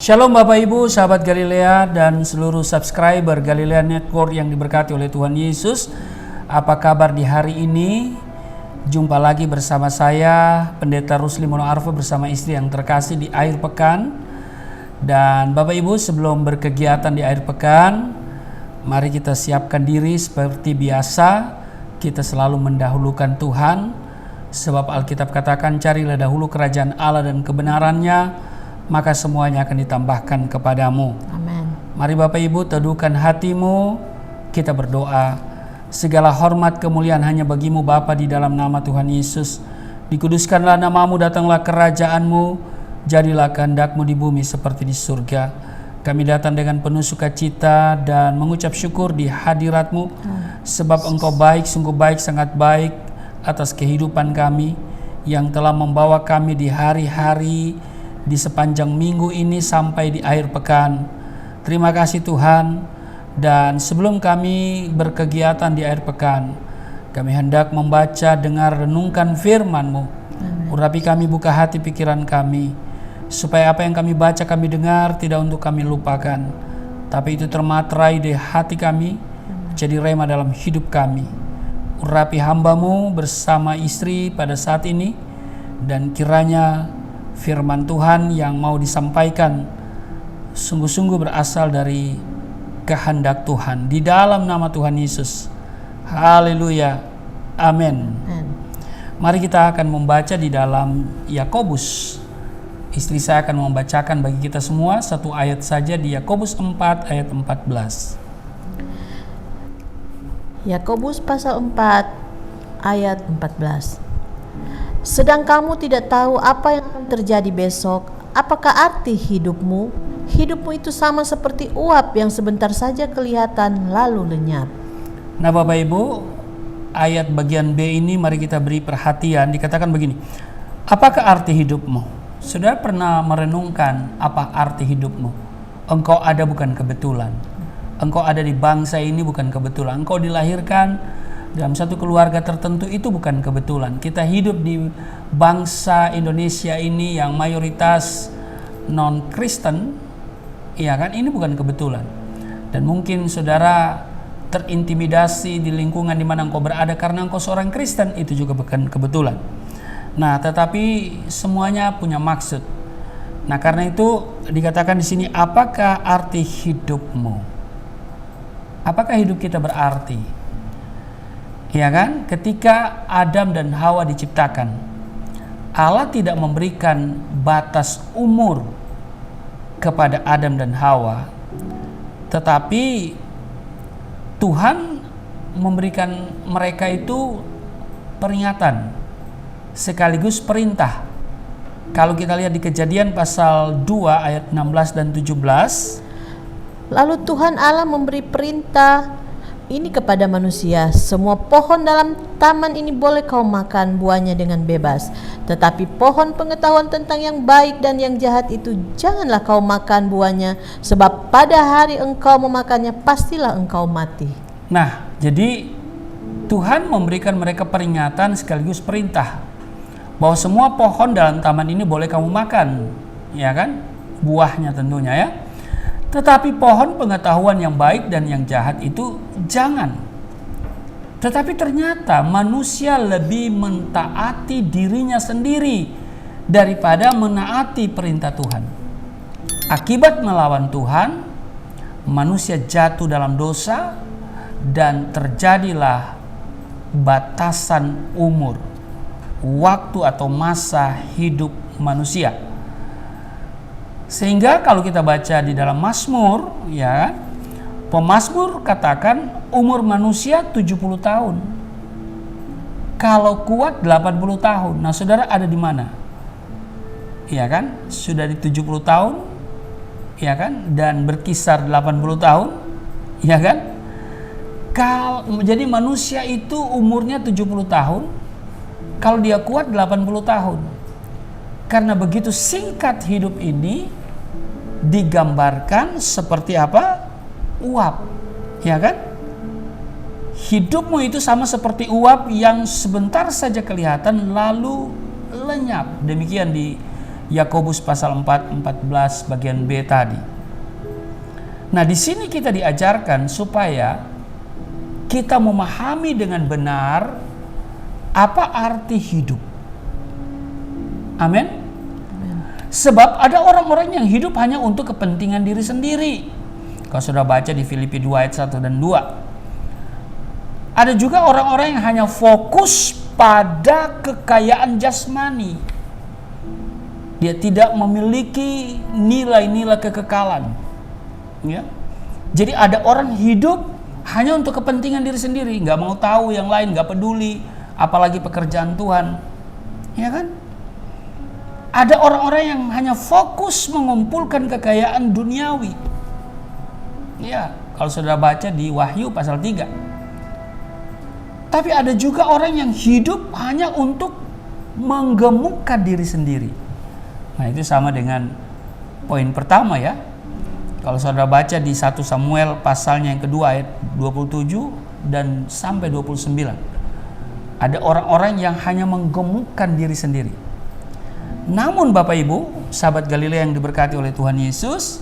Shalom Bapak Ibu, sahabat Galilea dan seluruh subscriber Galilea Network yang diberkati oleh Tuhan Yesus. Apa kabar di hari ini? Jumpa lagi bersama saya, Pendeta Rusli Monoarfa bersama istri yang terkasih di akhir pekan. Dan Bapak Ibu, sebelum berkegiatan di akhir pekan, mari kita siapkan diri seperti biasa. Kita selalu mendahulukan Tuhan, sebab Alkitab katakan, carilah dahulu kerajaan Allah dan kebenarannya, maka semuanya akan ditambahkan kepadamu. Amin. Mari Bapak Ibu teduhkan hatimu, kita berdoa. Segala hormat kemuliaan hanya bagimu Bapa di dalam nama Tuhan Yesus. Dikuduskanlah namamu, datanglah kerajaanmu, jadilah kehendakmu di bumi seperti di surga. Kami datang dengan penuh sukacita dan mengucap syukur di hadiratmu, sebab Engkau baik, sungguh baik, sangat baik atas kehidupan kami yang telah membawa kami di hari-hari di sepanjang minggu ini sampai di akhir pekan. Terima kasih Tuhan. Dan sebelum kami berkegiatan di akhir pekan, kami hendak membaca, dengar, renungkan firman-Mu. Urapi kami, buka hati pikiran kami, supaya apa yang kami baca, kami dengar, tidak untuk kami lupakan, tapi itu termaterai di hati kami, jadi rema dalam hidup kami. Urapi hamba-Mu bersama istri pada saat ini, dan kiranya firman Tuhan yang mau disampaikan sungguh-sungguh berasal dari kehendak Tuhan, di dalam nama Tuhan Yesus. Haleluya. Amin. Mari kita akan membaca di dalam Yakobus. Istri saya akan membacakan bagi kita semua satu ayat saja di Yakobus 4 ayat 14. Yakobus pasal 4 ayat 14. Sedang kamu tidak tahu apa yang akan terjadi besok. Apakah arti hidupmu? Hidupmu itu sama seperti uap yang sebentar saja kelihatan lalu lenyap. Nah Bapak Ibu, ayat bagian B ini mari kita beri perhatian. Dikatakan begini, apakah arti hidupmu? Saudara pernah merenungkan apa arti hidupmu? Engkau ada bukan kebetulan. Engkau ada di bangsa ini bukan kebetulan. Engkau dilahirkan dalam satu keluarga tertentu itu bukan kebetulan. Kita hidup di bangsa Indonesia ini yang mayoritas non-Kristen, ya kan? Ini bukan kebetulan. Dan mungkin saudara terintimidasi di lingkungan di mana engkau berada karena engkau seorang Kristen, itu juga bukan kebetulan. Nah, tetapi semuanya punya maksud. Nah, karena itu dikatakan di sini, apakah arti hidupmu? Apakah hidup kita berarti? Ya kan, ketika Adam dan Hawa diciptakan, Allah tidak memberikan batas umur kepada Adam dan Hawa, tetapi Tuhan memberikan mereka itu peringatan sekaligus perintah. Kalau kita lihat di Kejadian pasal 2 ayat 16 dan 17, lalu Tuhan Allah memberi perintah ini kepada manusia, semua pohon dalam taman ini boleh kau makan buahnya dengan bebas, tetapi pohon pengetahuan tentang yang baik dan yang jahat itu janganlah kau makan buahnya, sebab pada hari engkau memakannya pastilah engkau mati. Nah, jadi Tuhan memberikan mereka peringatan sekaligus perintah bahwa semua pohon dalam taman ini boleh kamu makan, ya kan? Buahnya tentunya ya. Tetapi pohon pengetahuan yang baik dan yang jahat itu jangan. Tetapi ternyata manusia lebih mentaati dirinya sendiri daripada menaati perintah Tuhan. Akibat melawan Tuhan, manusia jatuh dalam dosa dan terjadilah batasan umur, waktu atau masa hidup manusia. Sehingga kalau kita baca di dalam Mazmur, ya, pemazmur katakan umur manusia 70 tahun. Kalau kuat 80 tahun. Nah, saudara ada di mana? Ya kan? Sudah di 70 tahun, ya kan? Dan berkisar 80 tahun, ya kan? Jadi manusia itu umurnya 70 tahun. Kalau dia kuat 80 tahun. Karena begitu singkat hidup ini, digambarkan seperti apa? Uap, ya kan? Hidupmu itu sama seperti uap yang sebentar saja kelihatan lalu lenyap. Demikian Yakobus pasal 4, 14 bagian B tadi. Nah, di sini kita diajarkan supaya kita memahami dengan benar apa arti hidup. Amin. Sebab ada orang-orang yang hidup hanya untuk kepentingan diri sendiri. Kalau sudah baca di Filipi 2 ayat 1 dan 2. Ada juga orang-orang yang hanya fokus pada kekayaan jasmani. Dia tidak memiliki nilai-nilai kekekalan. Ya. Jadi ada orang hidup hanya untuk kepentingan diri sendiri, nggak mau tahu yang lain, nggak peduli, apalagi pekerjaan Tuhan. Ya kan? Ada orang-orang yang hanya fokus mengumpulkan kekayaan duniawi. Ya, kalau sudah baca di Wahyu pasal 3. Tapi ada juga orang yang hidup hanya untuk menggemukkan diri sendiri. Nah, itu sama dengan poin pertama ya. Kalau saudara baca di 1 Samuel pasalnya yang kedua ayat 27 dan sampai 29. Ada orang-orang yang hanya menggemukkan diri sendiri. Namun Bapak Ibu, sahabat Galilea yang diberkati oleh Tuhan Yesus,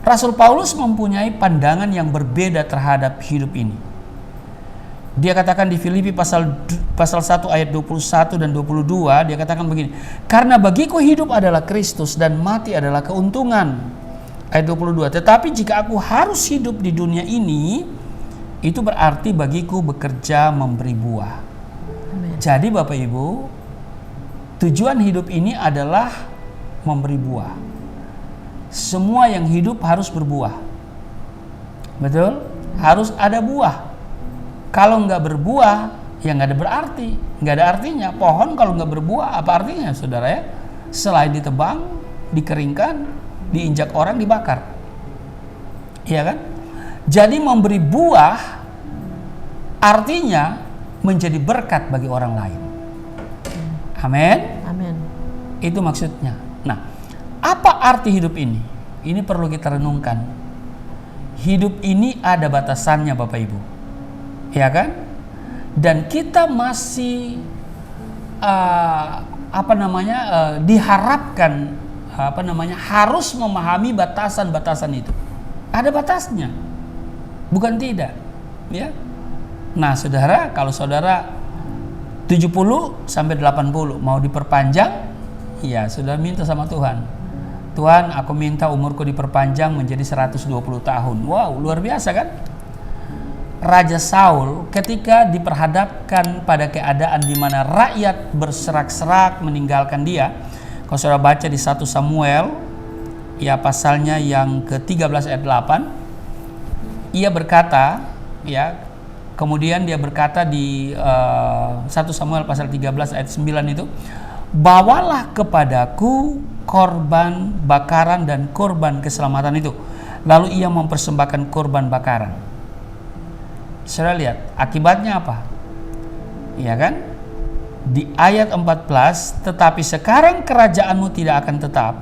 Rasul Paulus mempunyai pandangan yang berbeda terhadap hidup ini. Dia katakan di Filipi pasal 1 ayat 21 dan 22, dia katakan begini, "Karena bagiku hidup adalah Kristus dan mati adalah keuntungan." Ayat 22, "Tetapi jika aku harus hidup di dunia ini, itu berarti bagiku bekerja memberi buah." Amen. Jadi Bapak Ibu, tujuan hidup ini adalah memberi buah. Semua yang hidup harus berbuah. Betul? Harus ada buah. Kalau nggak berbuah, ya nggak ada berarti. Nggak ada artinya. Pohon kalau nggak berbuah, apa artinya saudara ya? Selain ditebang, dikeringkan, diinjak orang, dibakar. Iya kan? Jadi memberi buah artinya menjadi berkat bagi orang lain. Amin. Amin. Itu maksudnya. Nah, apa arti hidup ini? Ini perlu kita renungkan. Hidup ini ada batasannya Bapak Ibu. Ya kan? Dan kita masih diharapkan harus memahami batasan-batasan itu. Ada batasnya. Bukan tidak, ya. Nah, Saudara, kalau Saudara 70 sampai 80 mau diperpanjang, ya Saudara minta sama Tuhan. Tuhan, aku minta umurku diperpanjang menjadi 120 tahun. Wow, luar biasa kan? Raja Saul ketika diperhadapkan pada keadaan di mana rakyat berserak-serak meninggalkan dia. Kalau Saudara baca di 1 Samuel, ya pasalnya yang ke-13 ayat 8, ia berkata, ya, kemudian dia berkata di 1 Samuel pasal 13 ayat 9 itu, "Bawalah kepadaku korban bakaran dan korban keselamatan itu." Lalu ia mempersembahkan korban bakaran. Saudara lihat, akibatnya apa? Iya kan? Di ayat 14, "Tetapi sekarang kerajaanmu tidak akan tetap.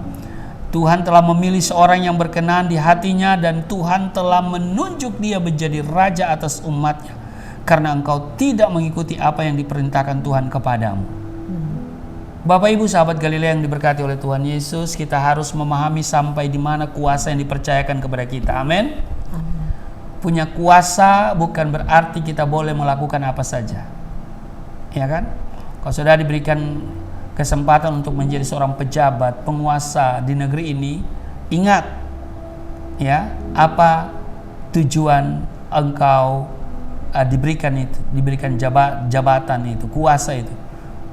Tuhan telah memilih seorang yang berkenan di hatinya dan Tuhan telah menunjuk dia menjadi raja atas umatnya karena engkau tidak mengikuti apa yang diperintahkan Tuhan kepadamu." Bapak Ibu sahabat Galilea yang diberkati oleh Tuhan Yesus, kita harus memahami sampai di mana kuasa yang dipercayakan kepada kita. Amin. Punya kuasa bukan berarti kita boleh melakukan apa saja. Ya kan? Kalau sudah diberikan kesempatan untuk menjadi seorang pejabat, penguasa di negeri ini, ingat ya, apa tujuan engkau diberikan jabatan itu, kuasa itu,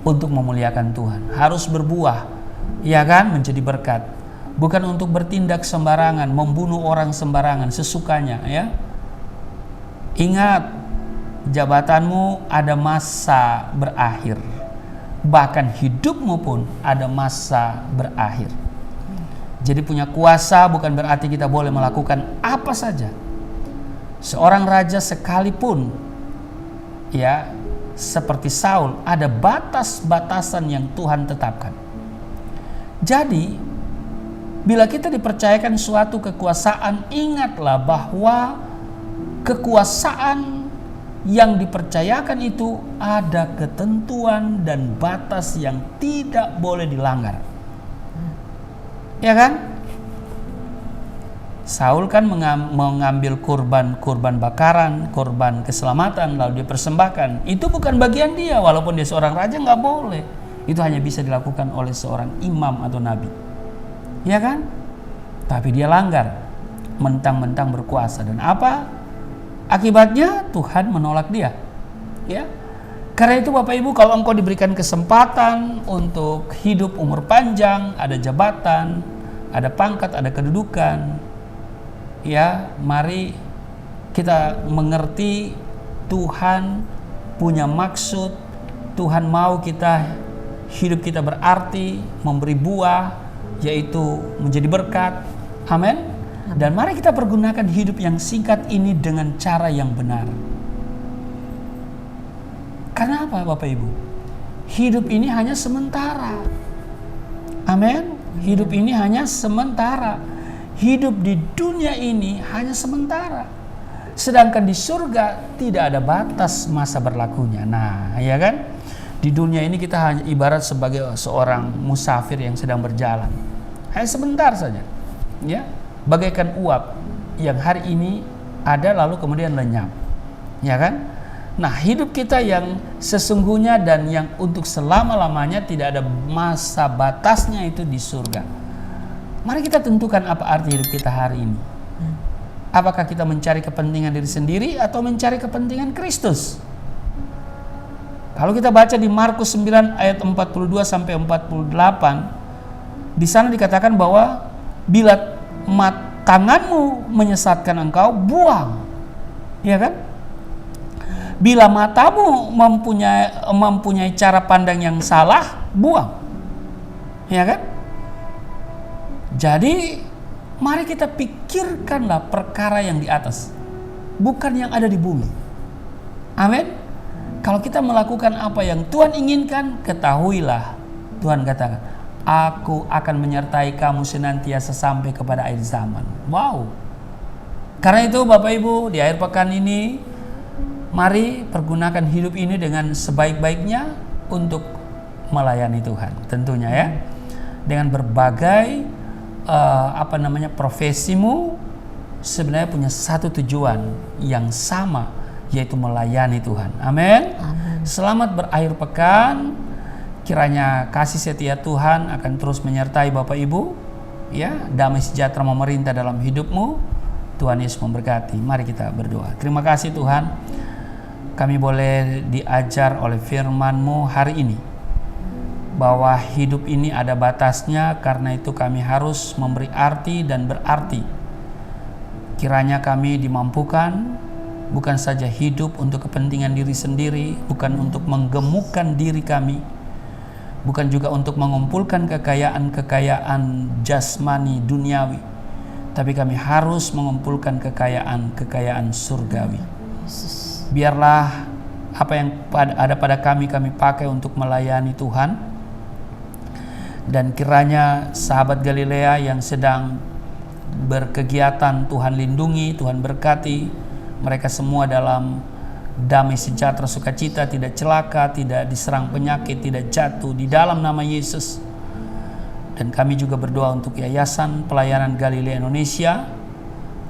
untuk memuliakan Tuhan. Harus berbuah, ya kan, menjadi berkat. Bukan untuk bertindak sembarangan, membunuh orang sembarangan, sesukanya, ya. Ingat, jabatanmu ada masa berakhir. Bahkan hidupmu pun ada masa berakhir. Jadi punya kuasa bukan berarti kita boleh melakukan apa saja. Seorang raja sekalipun, ya, seperti Saul, ada batas-batasan yang Tuhan tetapkan. Jadi, bila kita dipercayakan suatu kekuasaan, ingatlah bahwa kekuasaan yang dipercayakan itu ada ketentuan dan batas yang tidak boleh dilanggar. Ya kan? Saul kan mengambil kurban bakaran, kurban keselamatan, lalu dia persembahkan. Itu bukan bagian dia, walaupun dia seorang raja nggak boleh. Itu hanya bisa dilakukan oleh seorang imam atau nabi. Ya kan? Tapi dia langgar, mentang-mentang berkuasa. Dan apa akibatnya? Tuhan menolak dia. Ya. Karena itu Bapak Ibu, kalau engkau diberikan kesempatan untuk hidup umur panjang, ada jabatan, ada pangkat, ada kedudukan, ya, mari kita mengerti Tuhan punya maksud. Tuhan mau hidup kita berarti, memberi buah, yaitu menjadi berkat. Amin. Dan mari kita pergunakan hidup yang singkat ini dengan cara yang benar. Karena apa Bapak Ibu? Hidup ini hanya sementara. Amin. Hidup ini hanya sementara. Hidup di dunia ini hanya sementara. Sedangkan di surga tidak ada batas masa berlakunya. Nah, ya kan? Di dunia ini kita hanya ibarat sebagai seorang musafir yang sedang berjalan. Hanya sebentar saja. Ya, bagaikan uap yang hari ini ada lalu kemudian lenyap. Ya kan? Nah, hidup kita yang sesungguhnya dan yang untuk selama-lamanya tidak ada masa batasnya itu di surga. Mari kita tentukan apa arti hidup kita hari ini. Apakah kita mencari kepentingan diri sendiri atau mencari kepentingan Kristus? Kalau kita baca di Markus 9 ayat 42 sampai 48, di sana dikatakan bahwa bila tanganmu menyesatkan engkau, buang. Ya kan? Bila matamu mempunyai cara pandang yang salah, buang. Ya kan? Jadi, mari kita pikirkanlah perkara yang di atas, bukan yang ada di bumi. Amin. Kalau kita melakukan apa yang Tuhan inginkan, ketahuilah, Tuhan katakan, aku akan menyertai kamu senantiasa sampai kepada akhir zaman. Wow. Karena itu Bapak Ibu, di akhir pekan ini, mari pergunakan hidup ini dengan sebaik-baiknya untuk melayani Tuhan. Tentunya ya, dengan berbagai profesimu sebenarnya punya satu tujuan yang sama, yaitu melayani Tuhan. Amin. Selamat berakhir pekan. Kiranya kasih setia Tuhan akan terus menyertai Bapak Ibu. Ya, damai sejahtera memerintah dalam hidupmu. Tuhan Yesus memberkati. Mari kita berdoa. Terima kasih Tuhan, kami boleh diajar oleh firman-Mu hari ini bahwa hidup ini ada batasnya, karena itu kami harus memberi arti dan berarti. Kiranya kami dimampukan bukan saja hidup untuk kepentingan diri sendiri, bukan untuk menggemukkan diri kami, bukan juga untuk mengumpulkan kekayaan jasmani duniawi, tapi kami harus mengumpulkan kekayaan surgawi. Biarlah apa yang ada pada kami pakai untuk melayani Tuhan. Dan kiranya sahabat Galilea yang sedang berkegiatan, Tuhan lindungi, Tuhan berkati mereka semua dalam damai sejahtera sukacita, tidak celaka, tidak diserang penyakit, tidak jatuh di dalam nama Yesus. Dan kami juga berdoa untuk Yayasan Pelayanan Galilea Indonesia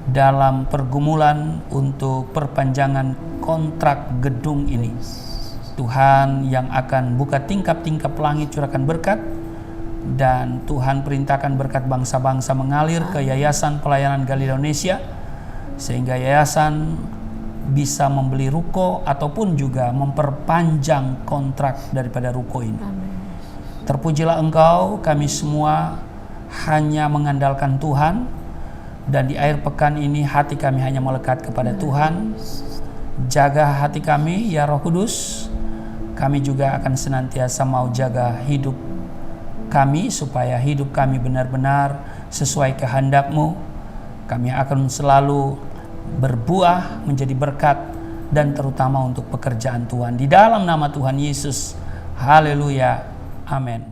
dalam pergumulan untuk perpanjangan kontrak gedung ini. Tuhan yang akan buka tingkap-tingkap langit, curahkan berkat, dan Tuhan perintahkan berkat bangsa-bangsa mengalir ke Yayasan Pelayanan Galilea Indonesia, sehingga yayasan bisa membeli ruko ataupun juga memperpanjang kontrak daripada ruko ini. Terpujilah Engkau, kami semua hanya mengandalkan Tuhan, dan di akhir pekan ini hati kami hanya melekat kepada Tuhan. Jaga hati kami ya Roh Kudus. Kami juga akan senantiasa mau jaga hidup kami, supaya hidup kami benar-benar sesuai kehendak-Mu. Kami akan selalu berbuah, menjadi berkat, dan terutama untuk pekerjaan Tuhan. Di dalam nama Tuhan Yesus. Haleluya. Amin.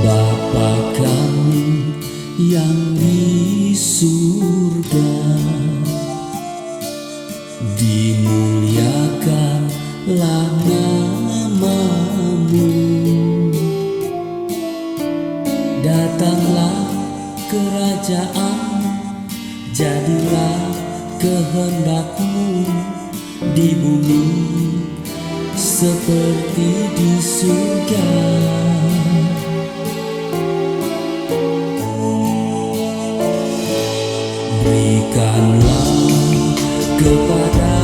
Bapa kami yang kehendak-Mu di bumi seperti di surga. Berikanlah kepada